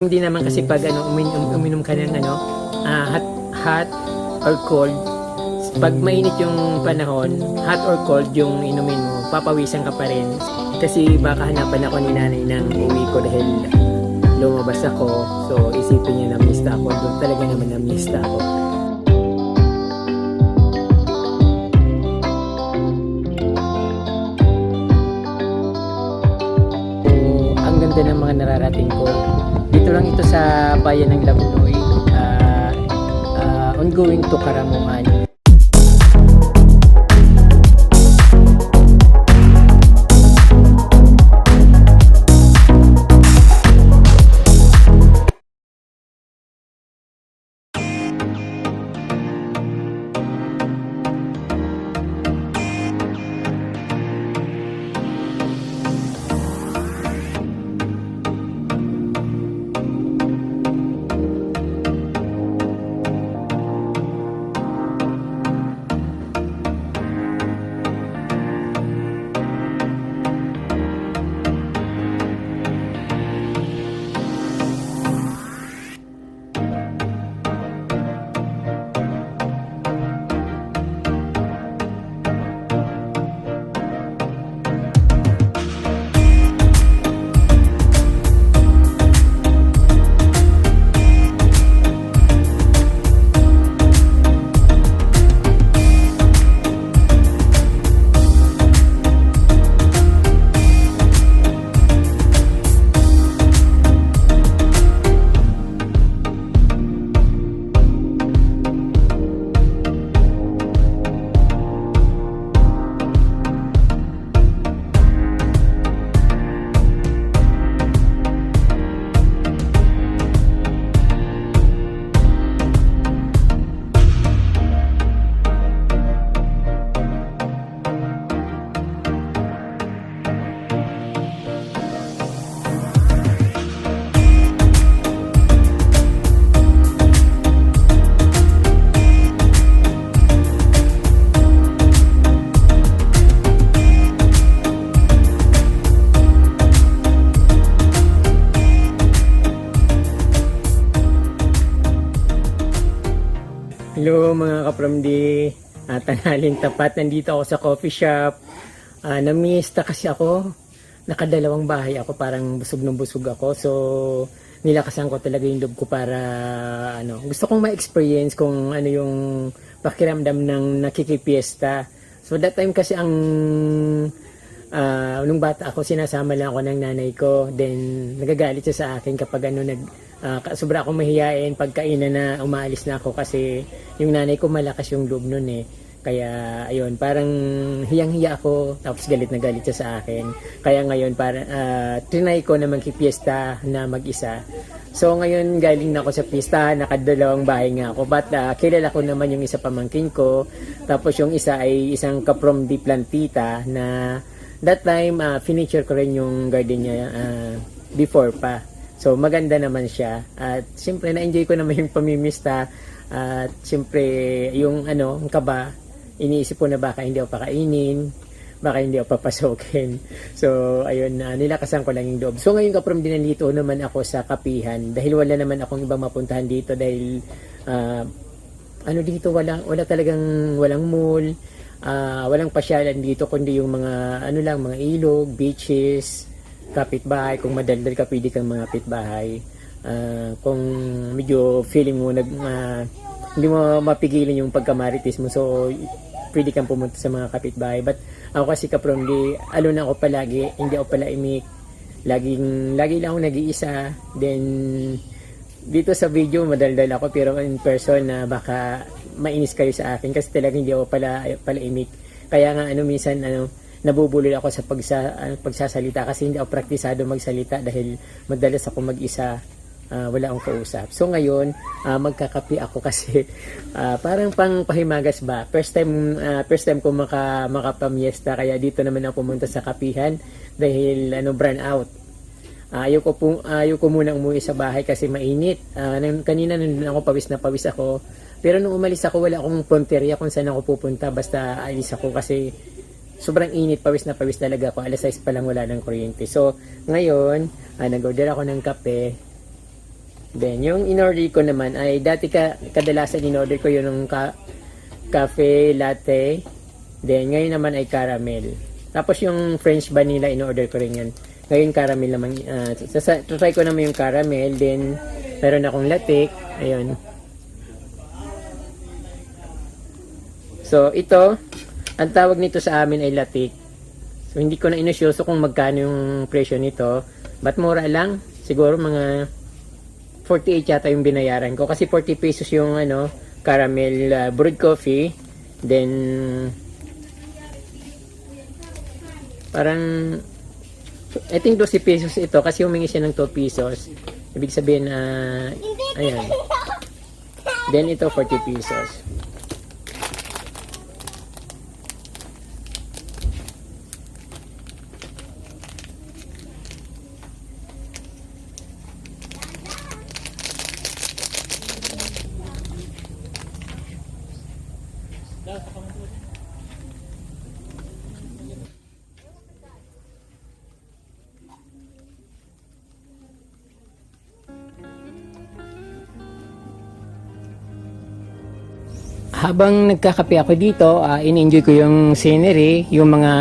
Hindi naman kasi pag uminom ka ng hot or cold, pag mainit yung panahon, hot or cold yung inumin mo, papawisan ka pa rin. Kasi baka hanapan ako ni nanay ng uwi ko dahil lumabas ako. So isipin niya na mista ako. Doon talaga naman na mista ako. Ang ganda ng mga nararating ko. Dito lang ito sa bayan ng Labunoy, ongoing to Karamuan. Hello mga kapramdi, tanghaling tapat, nandito ako sa coffee shop. Namista kasi ako, nakadalawang bahay ako, parang busog ng busog ako. So nilakasan ko talaga yung loob ko para gusto kong ma-experience kung ano yung pakiramdam ng nakikipiesta. So that time kasi nung bata ako, sinasama lang ako ng nanay ko. Then nagagalit siya sa akin kapag sobra akong mahihain pagkainan na umaalis na ako kasi yung nanay ko malakas yung loob nun eh. Kaya ayun, parang hiyang-hiya ako, tapos galit na galit siya sa akin. Kaya ngayon trinay ko na magkipiesta na mag-isa. So ngayon galing na ako sa pista, nakadalawang bahay nga ako. But kilala ko naman yung isa pamangkin ko. Tapos yung isa ay isang kaprom di plantita na that time finiture ko rin yung garden niya before pa. So maganda naman siya at siyempre na-enjoy ko naman yung pamimista at siyempre yung ang kaba, iniisip ko na baka hindi ako pakainin, baka hindi ako papasokin. So ayun, nilakasan ko lang yung loob. So ngayon kaprom din nandito naman ako sa kapihan dahil wala naman akong ibang mapuntahan dito dahil dito wala talagang walang mall, walang pasyalan dito kundi yung mga mga ilog, beaches, kapitbahay. Kung madaldal ka, pwede kang mga kapitbahay. Kung medyo feeling mo hindi mo mapigilan yung pagkamarites mo, so pwede kang pumunta sa mga kapitbahay. But ako kasi kapromli, alone ako palagi, hindi ako palaimik. Lagi lang ako nag-iisa. Then dito sa video madaldal ako, pero in person baka mainis kayo sa akin kasi talagang hindi ako palaimik. Kaya nga minsan nabubulol ako sa pagsasalita kasi hindi ako praktisado magsalita dahil madalas ako mag-isa, wala akong kausap. So ngayon, magkakape ako kasi parang pang pahimagas ba. First time ko makapamiesta, kaya dito naman ako pumunta sa kapihan dahil brand out. Ayaw ko muna umuwi sa bahay kasi mainit. Kanina nandun ako, pawis na pawis ako. Pero nung umalis ako, wala akong punteriya kung saan ako pupunta, basta alis ako kasi sobrang init, pawis na pawis talaga ako. Alas 6 pa lang wala ng kuryente. So, ngayon, nag-order ako ng kape. Then, yung in-order ko naman ay dati kadalasan in-order ko yun ng cafe latte. Then, ngayon naman ay caramel. Tapos yung French vanilla, in-order ko rin yan. Ngayon caramel naman. Try ko naman yung caramel. Then, meron akong latte. Ayun. So, ito, ang tawag nito sa amin ay latte. So, hindi ko na inusyoso kung magkano yung presyo nito. But mura lang. Siguro mga 48 yata yung binayaran ko. Kasi 40 pesos yung caramel brewed coffee. Then, parang, I think 12 pesos ito. Kasi humingi siya ng 2 pesos. Ibig sabihin, ayan. Then, ito 40 pesos. Habang nagkakape ako dito, in-enjoy ko yung scenery, yung mga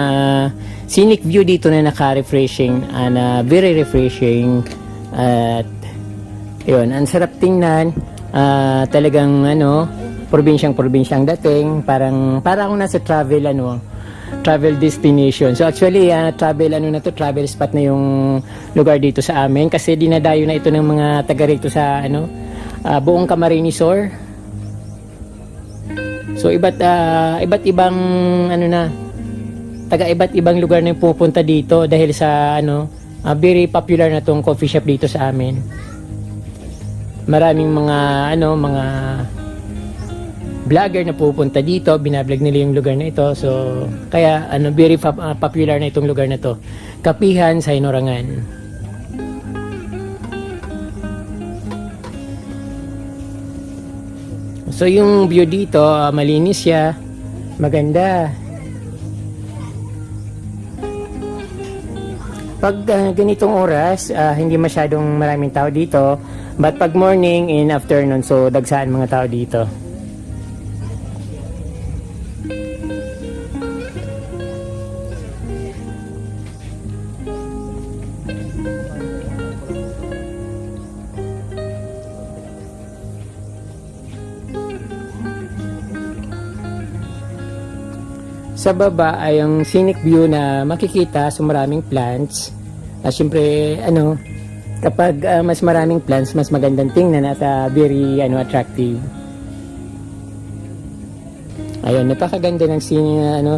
scenic view dito na naka-refreshing, na very refreshing. At yun, ang sarap tingnan. Talagang probinsyang dating, para akong nasa travel destination. So actually, travel spot na yung lugar dito sa amin kasi dinadayo na ito ng mga taga rito sa buong Camarines Sur. So iba't ibang iba't ibang lugar na yung pupunta dito dahil sa very popular na tong coffee shop dito sa amin. Maraming mga vlogger na pupunta dito, binablog nila yung lugar na ito. So kaya very popular na itong lugar na to. Kapihan sa Hinorangan. So yung view dito, malinis siya, maganda. Pag ganitong oras, hindi masyadong maraming tao dito, but pag morning and afternoon, so dagsaan mga tao dito. Sa baba ay ang scenic view na makikita sa maraming plants. Siyempre, kapag mas maraming plants, mas magandang tingnan at very attractive. Ayun, napakaganda ng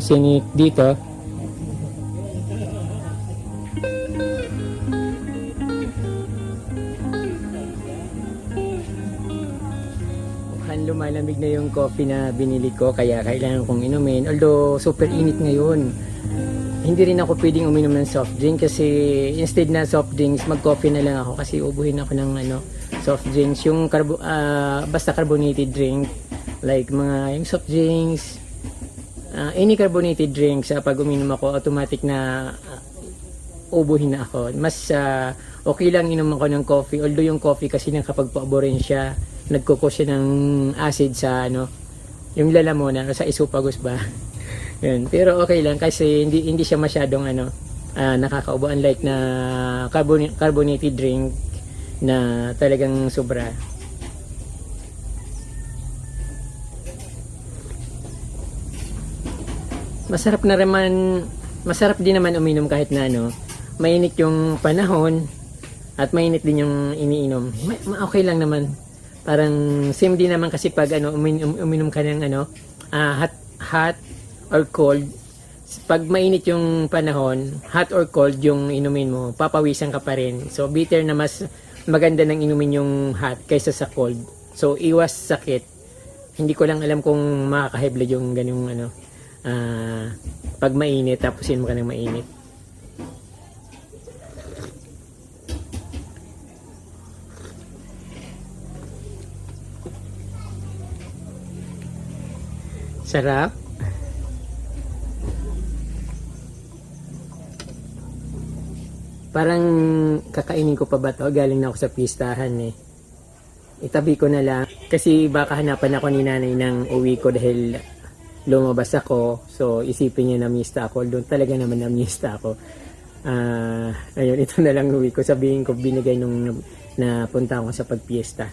scenic dito. Lumalamig na yung coffee na binili ko kaya kailangan kong inumin, although super init ngayon. Hindi rin ako pwedeng uminom ng soft drink kasi instead na soft drinks, mag coffee na lang ako kasi ubuhin ako ng soft drinks, yung basta carbonated drink, like yung soft drinks, any carbonated drinks. Pag uminom ako, automatic na ubuhin na ako. Mas okay lang inom ako ng coffee, although yung coffee kasi nakapagpa-rin siya, nagkukos siya ng acid sa yung lalamunan o sa esophagus ba. Yun. Pero okay lang kasi hindi siya masyadong nakakaubo, unlike na carbonated drink na talagang sobra. Masarap din naman uminom kahit na mainit yung panahon at mainit din yung iniinom. Okay lang naman. Parang same din naman kasi pag uminom ka ng hot or cold. Pag mainit yung panahon, hot or cold yung inumin mo, papawisan ka pa rin. So bitter na mas maganda nang inumin yung hot kaysa sa cold. So iwas sakit. Hindi ko lang alam kung makaka-high blood yung ganung pag mainit tapos inom ka ng mainit. Sarap. Parang kakainin ko pa ba to? Galing na ako sa pistahan eh. itabi ko na lang. Kasi baka hanapan ako ni nanay ng uwi ko dahil lumabas ako. So, isipin niya na mista ako. Doon talaga naman na mista ako. Ayun, ito na lang uwi ko. Sabihin ko, binigay nung napunta ako sa pagpiesta.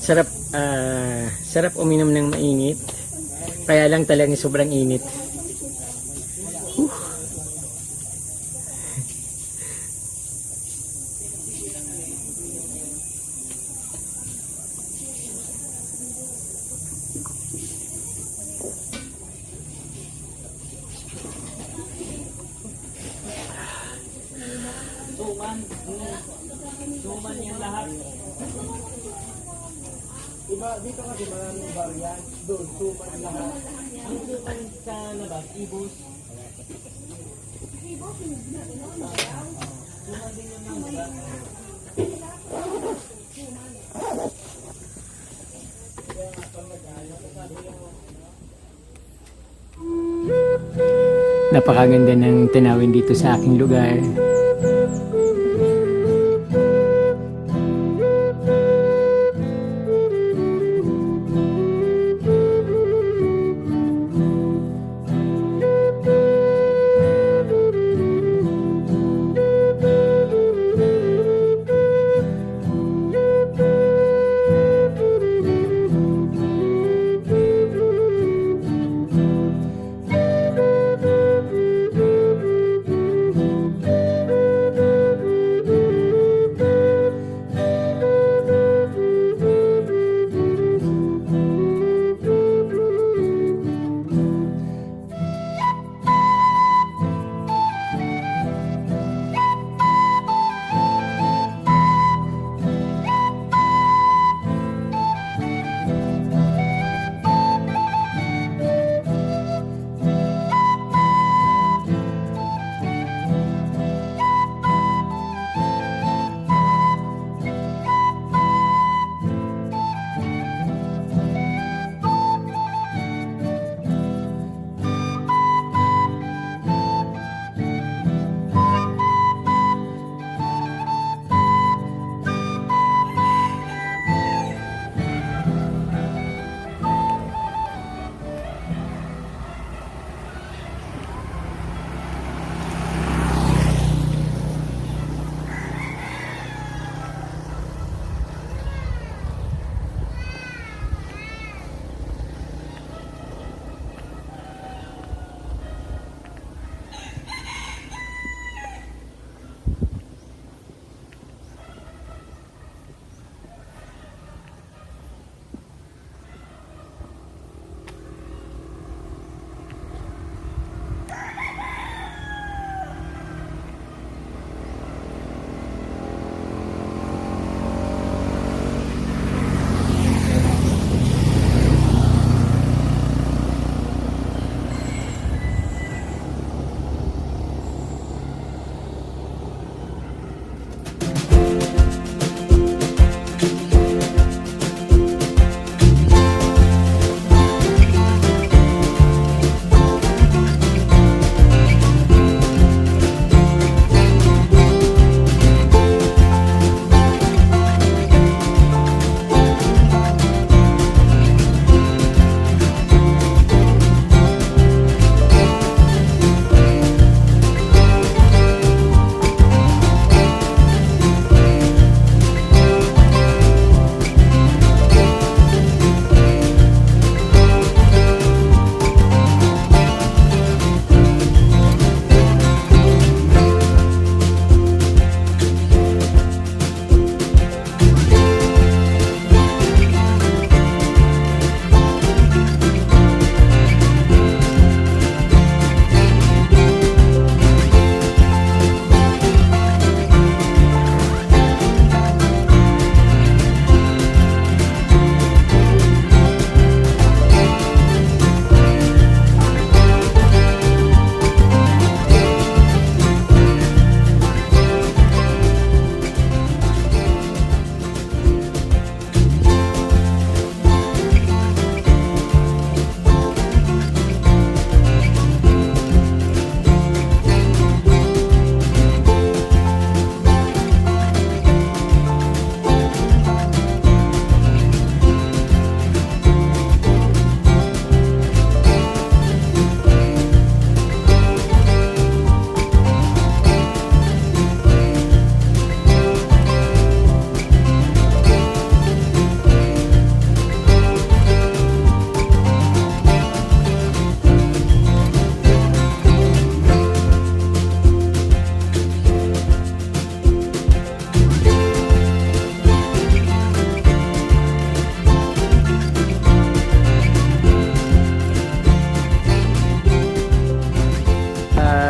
Sarap, sarap uminom ng mainit. Kaya lang talagang sobrang init. Suman yan lahat. Iba, dito kasi maraming variant. Doon, suman lahat. Ang suman sa labas, ibos. Suman din yung mga. Napakaganda ng tanawin dito sa aking lugar.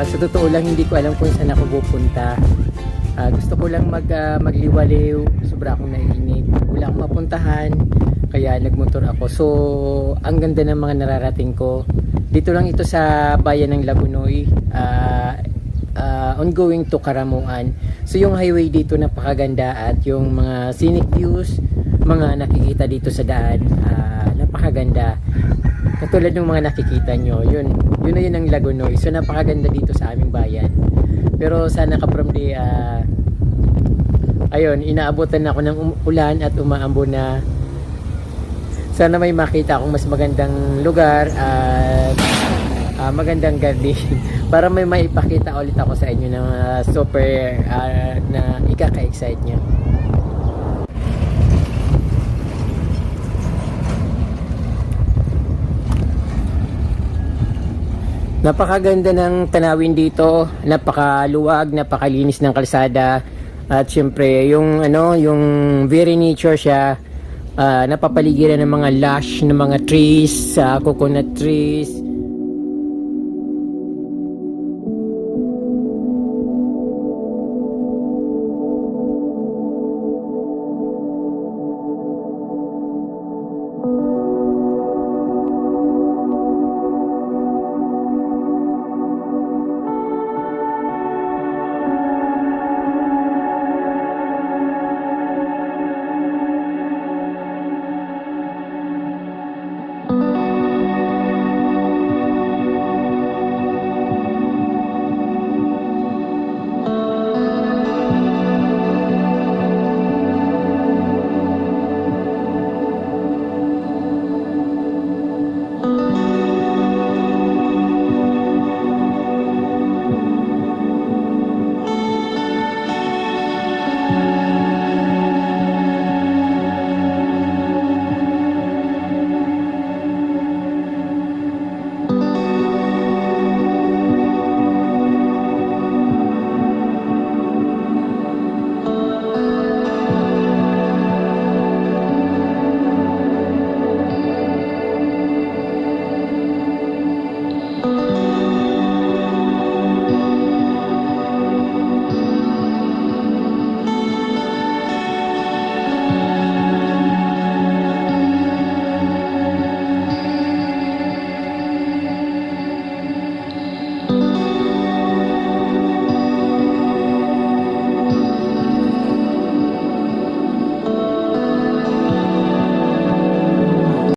Sa totoo lang, hindi ko alam kung saan ako pupunta. Gusto ko lang magliwaliw. Sobra akong naiinip. Wala akong mapuntahan. Kaya nagmotor ako. So, ang ganda ng mga nararating ko. Dito lang ito sa bayan ng Lagunoy. Ongoing to Karamuan. So, yung highway dito napakaganda at yung mga scenic views, mga nakikita dito sa daan, napakaganda. Katulad ng mga nakikita nyo, yun na yun ang Lagunoy. So napakaganda dito sa aming bayan. Pero sana kapramdi, ayun, inaabutan ako ng ulan at umaambo na. Sana may makita akong mas magandang lugar at magandang garden para may maipakita ulit ako sa inyo ng super na ikaka-excite nyo. Napakaganda ng tanawin dito, napakaluwag, napakalinis ng kalsada at syempre yung very nature siya, napapaligiran ng mga lush ng mga trees, coconut trees,